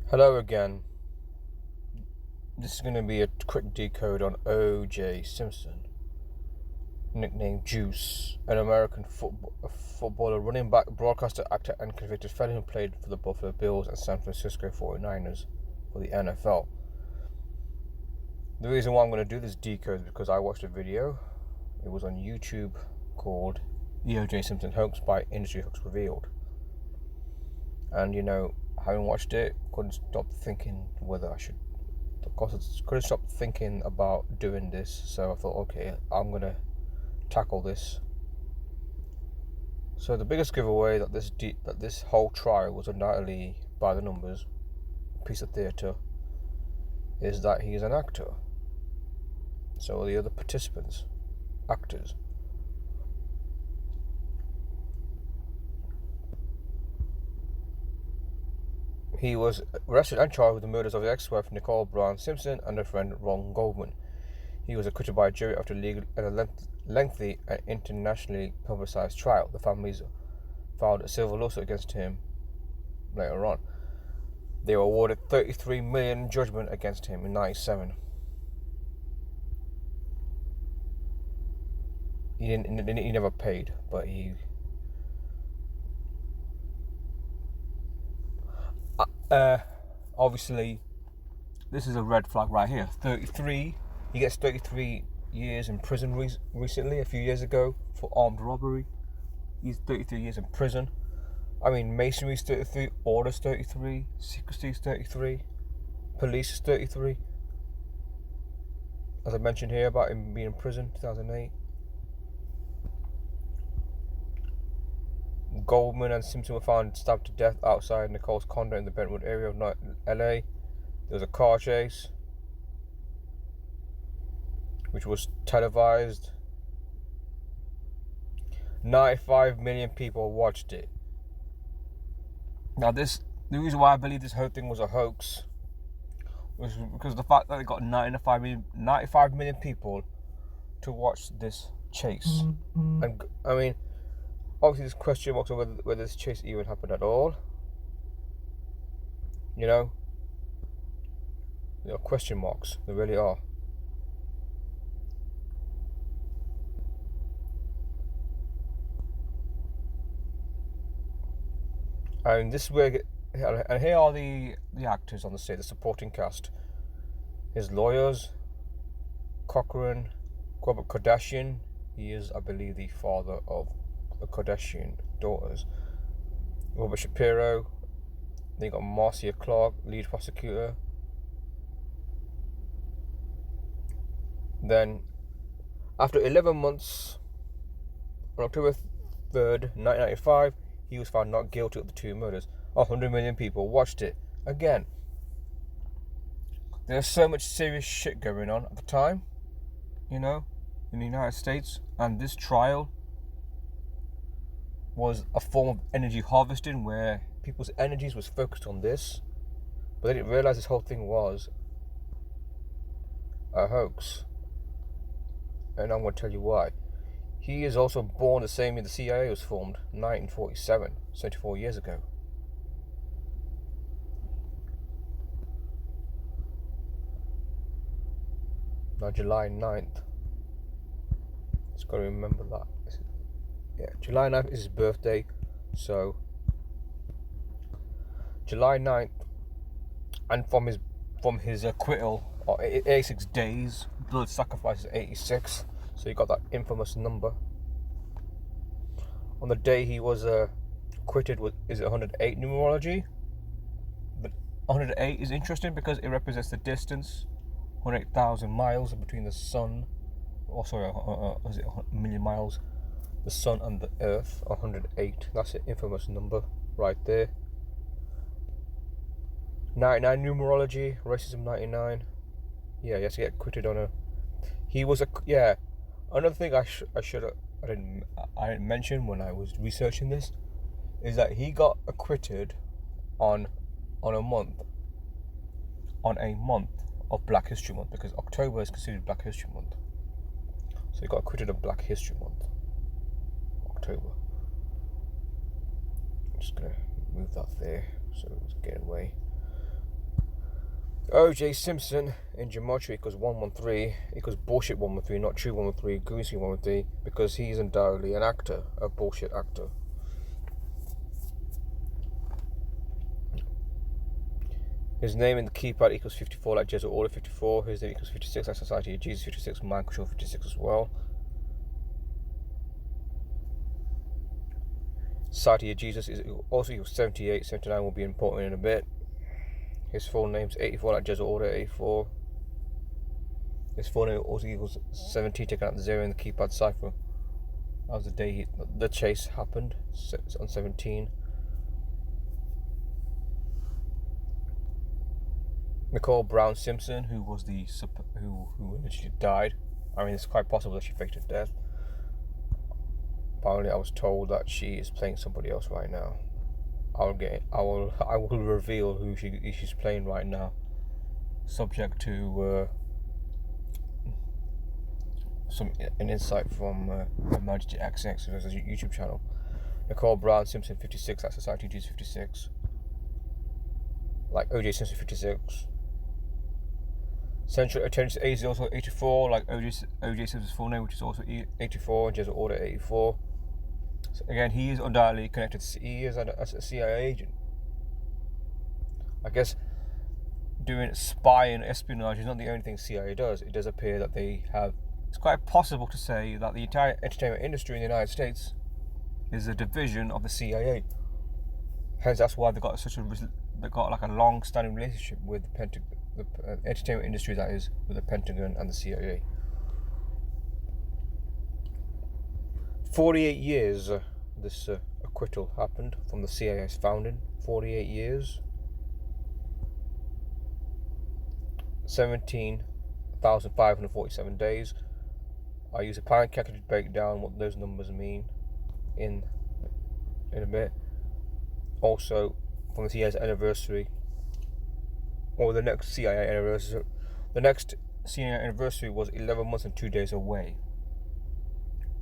Hello again. This is going to be a quick decode on O.J. Simpson, nicknamed Juice, an American footballer, running back, broadcaster, actor, and convicted felon who played for the Buffalo Bills and San Francisco 49ers for the NFL. The reason why I'm going to do this decode is because I watched a video. It was on YouTube called The O.J. Simpson Hoax by Industry Hoax Revealed. And having watched it, couldn't stop thinking whether I should. Of course, I couldn't stop thinking about doing this, so I thought, okay, I'm gonna tackle this. So the biggest giveaway that this whole trial was undoubtedly by the numbers, piece of theatre, is that he is an actor. So are the other participants actors? He was arrested and charged with the murders of his ex-wife Nicole Brown Simpson and her friend Ron Goldman. He was acquitted by a jury after a lengthy and internationally publicized trial. The families filed a civil lawsuit against him later on. They were awarded $33 million judgment against him in '97. He never paid, but he. Obviously, this is a red flag right here. 33. He gets 33 years in prison recently, a few years ago, for armed robbery. He's 33 years in prison. I mean, masonry is 33, orders 33, secrecy is 33, police is 33. As I mentioned here about him being in prison, 2008. Goldman and Simpson were found stabbed to death outside Nicole's condo in the Brentwood area of LA. There was a car chase, which was televised. 95 million people watched it. Now the reason why I believe this whole thing was a hoax was because of the fact that they got 95 million people to watch this chase. And I mean, obviously there's question marks on whether this chase even happened at all. There are question marks. There really are. And this way, and here are the actors on the stage, the supporting cast. His lawyers, Cochran, Robert Kardashian. He is, I believe, the father of the Kardashian daughters. Robert Shapiro. Then you got Marcia Clark, lead prosecutor. Then, after 11 months, on October 3rd, 1995, he was found not guilty of the two murders. 100 million people watched it. Again, there's so much serious shit going on at the time, in the United States, and this trial was a form of energy harvesting where people's energies was focused on this, but they didn't realize this whole thing was a hoax. And I'm going to tell you why. He is also born the same year the CIA was formed, 1947, 74 years ago. Now July 9th. Just got to remember that. Yeah, July 9th is his birthday, so July 9th, and from his acquittal, 86 days, blood sacrifice is 86, so you got that infamous number. On the day he was acquitted, is it 108 numerology? But 108 is interesting because it represents the distance, 108,000 miles between the sun, is it a million miles? The sun and the earth, 108. That's an infamous number right there. 99 numerology, racism 99. Yeah, he has to get acquitted on Another thing I didn't mention when I was researching this is that he got acquitted on a month of Black History Month, because October is considered Black History Month. So he got acquitted on Black History Month, October. I'm just gonna move that there so it's getting away. O.J. Simpson in gematria equals 113 equals bullshit 113, not true 113, greasy 113, because he's undoubtedly an actor, a bullshit actor. His name in the keypad equals 54, like Jesuit Order 54. His name equals 56, like Society of Jesus 56, Mind Control 56 as well. Society of Jesus is also equals 78, 79 will be important in a bit. His full name's 84, like Jesuit Order 84. His full name also equals 17, taking out the 0 in the keypad cipher. That was the day the chase happened, on 17. Nicole Brown Simpson, who was who initially died. I mean, it's quite possible that she faked her death. Apparently, I was told that she is playing somebody else right now. I will reveal who she's playing right now, subject to an insight from Her Majesty XX, who has a YouTube channel. Nicole Brown Simpson 56, that's Society G's 56. Like O.J. Simpson 56. Central Attendance A is also 84, like O.J. Simpson's full name, which is also 84, Jesuit Order 84. So again, he is undoubtedly connected. He is a CIA agent. I guess doing spy and espionage is not the only thing CIA does. It does appear that they have. It's quite possible to say that the entire entertainment industry in the United States is a division of the CIA. Hence, that's why they got like a long-standing relationship with the Pentagon, the entertainment industry, that is, with the Pentagon and the CIA. 48 years this acquittal happened from the CIA's founding. 48 years. 17,547 days. I use a Python calculator to break down what those numbers mean in a bit. Also, from the CIA's anniversary, or the next CIA anniversary. The next CIA anniversary was 11 months and 2 days away.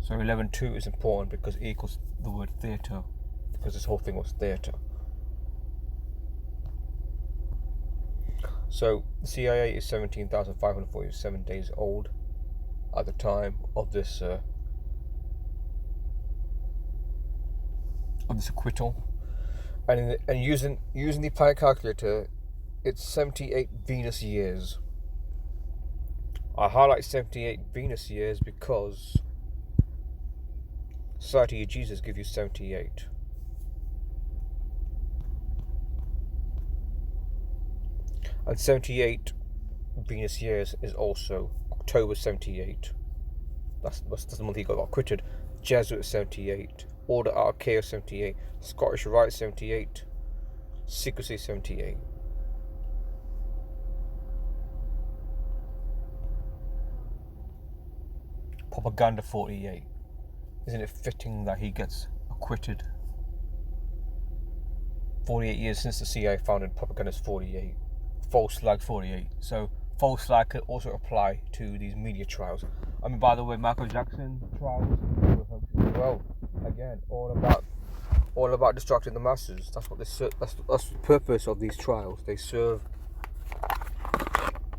So 11-2 is important because it equals the word theatre, because this whole thing was theatre. So the CIA is 17,547 days old at the time of this acquittal, and using the Pi calculator, it's 78 Venus years. I highlight 78 Venus years because Society of Jesus gives you 78. And 78 Venus years is also October 78. That's the month he got acquitted. Jesuit 78. Order out of Chaos 78. Scottish Rite 78. Secrecy 78. Propaganda 48. Isn't it fitting that he gets acquitted? 48 years since the CIA founded, propaganda is 48. False flag 48. So false flag could also apply to these media trials. I mean, by the way, Michael Jackson trials were hoaxes as well. Again, all about distracting the masses. That's what that's the purpose of these trials. They serve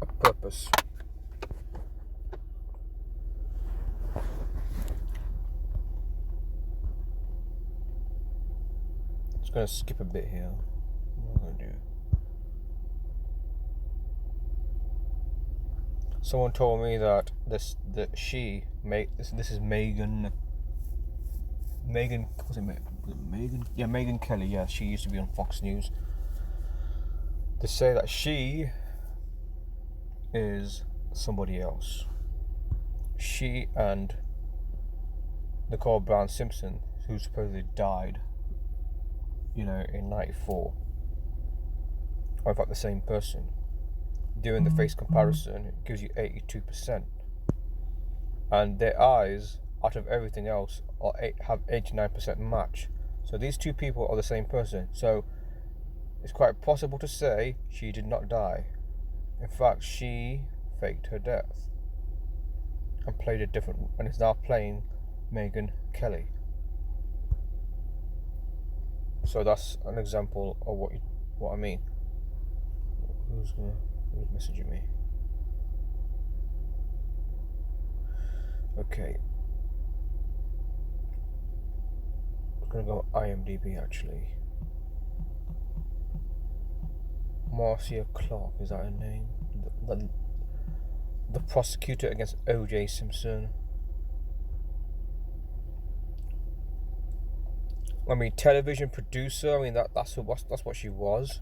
a purpose. Just gonna skip a bit here. What am I gonna do? Someone told me that this is Megan. Was it Megan? Yeah, Megan Kelly. Yeah, she used to be on Fox News. They say that she is somebody else. She and Nicole Brown Simpson, who supposedly died, in '94, are in fact the same person. Doing the face comparison, it gives you 82%. And their eyes, out of everything else, have 89% match. So these two people are the same person. So it's quite possible to say she did not die. In fact, she faked her death and played a different, and is now playing Megan Kelly. So that's an example of what I mean. Who's gonna? Who's messaging me? Okay. I'm gonna go IMDb actually. Marcia Clark, is that her name? The prosecutor against O.J. Simpson. I mean, television producer. I mean, that's what she was.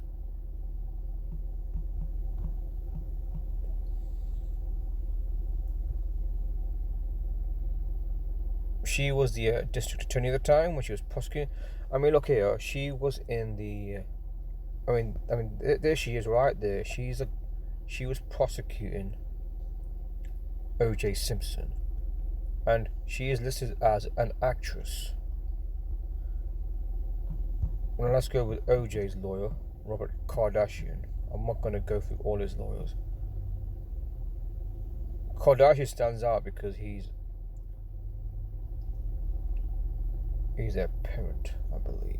She was the district attorney at the time when she was prosecuting. I mean, look here. She was in the. I mean, there she is, right there. She was prosecuting O.J. Simpson, and she is listed as an actress. Well, let's go with O.J.'s lawyer, Robert Kardashian. I'm not going to go through all his lawyers. Kardashian stands out because he's a parent, I believe.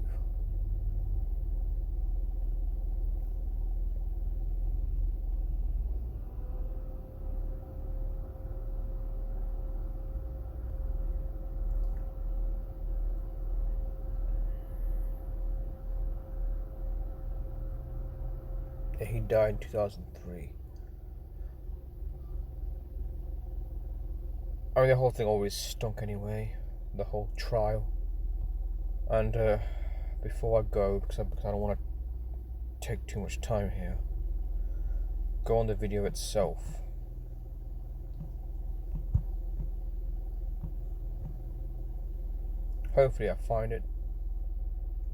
He died in 2003. I mean, the whole thing always stunk anyway, the whole trial. And before I go, because I don't want to take too much time here, go on the video itself. Hopefully I find it.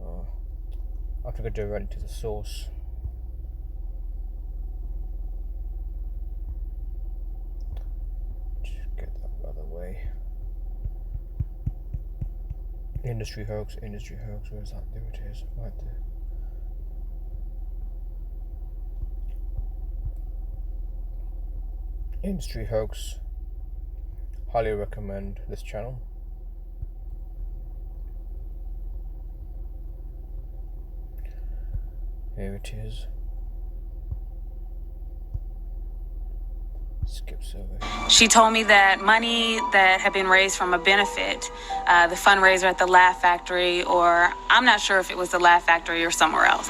I have to go directly to the source. Industry hoax, where's that? There it is, right there. Industry hoax. Highly recommend this channel. Here it is. Skips over. She told me that money that had been raised from a benefit, the fundraiser at the Laugh Factory, or I'm not sure if it was the Laugh Factory or somewhere else.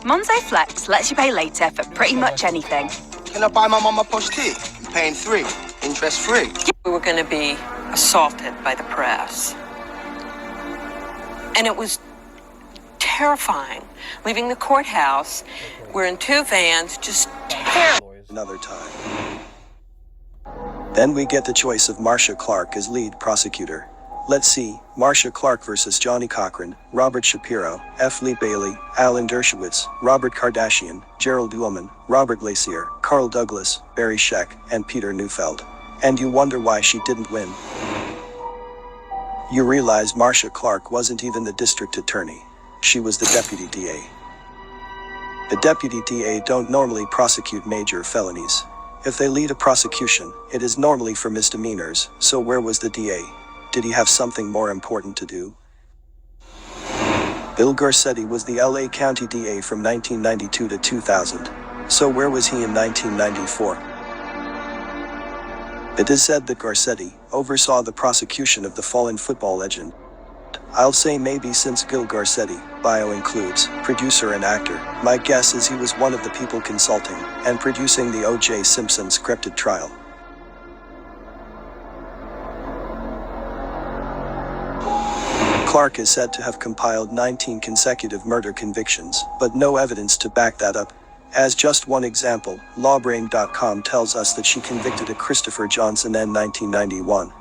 Monzo Flex lets you pay later for pretty much anything. Can I buy my mum a posh tea? I'm paying 3, interest free. We were going to be assaulted by the press. And it was terrifying. Leaving the courthouse, we're in 2 vans, just terrible. Another time. Then we get the choice of Marcia Clark as lead prosecutor. Let's see, Marcia Clark versus Johnny Cochran, Robert Shapiro, F. Lee Bailey, Alan Dershowitz, Robert Kardashian, Gerald Ullman, Robert Lacier, Carl Douglas, Barry Scheck, and Peter Neufeld. And you wonder why she didn't win. You realize Marcia Clark wasn't even the district attorney. She was the deputy DA. The deputy DA don't normally prosecute major felonies. If they lead a prosecution, it is normally for misdemeanors, so where was the DA? Did he have something more important to do? Bill Garcetti was the LA County DA from 1992 to 2000. So where was he in 1994? It is said that Garcetti oversaw the prosecution of the fallen football legend. I'll say maybe since Gil Garcetti, bio includes, producer and actor, my guess is he was one of the people consulting and producing the O.J. Simpson scripted trial. Clark is said to have compiled 19 consecutive murder convictions, but no evidence to back that up. As just one example, lawbrain.com tells us that she convicted a Christopher Johnson in 1991.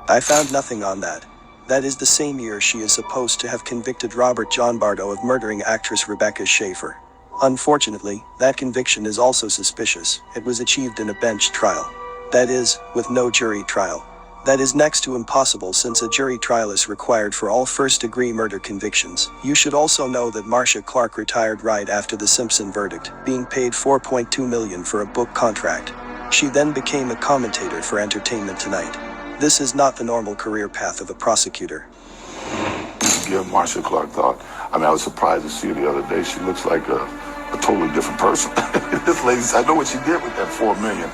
I found nothing on that. That is the same year she is supposed to have convicted Robert John Bardo of murdering actress Rebecca Schaeffer. Unfortunately, that conviction is also suspicious. It was achieved in a bench trial. That is, with no jury trial. That is next to impossible since a jury trial is required for all first-degree murder convictions. You should also know that Marcia Clark retired right after the Simpson verdict, being paid $4.2 million for a book contract. She then became a commentator for Entertainment Tonight. This is not the normal career path of a prosecutor. give Marsha Clark thought. I mean, I was surprised to see her the other day. She looks like a totally different person. This lady, I know what she did with that $4 million.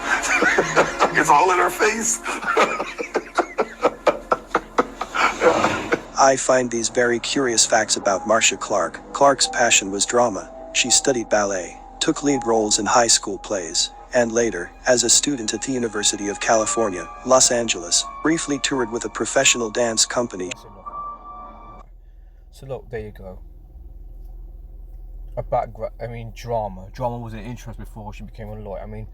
It's all in her face. I find these very curious facts about Marsha Clark. Clark's passion was drama. She studied ballet, took lead roles in high school plays, and later, as a student at the University of California, Los Angeles, briefly toured with a professional dance company. So look, there you go. A background, I mean, drama. Drama was an interest before she became a lawyer. I mean,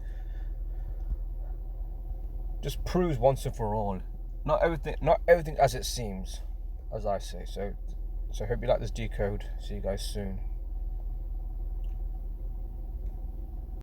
just proves once and for all, not everything as it seems, as I say. So I hope you like this decode. See you guys soon.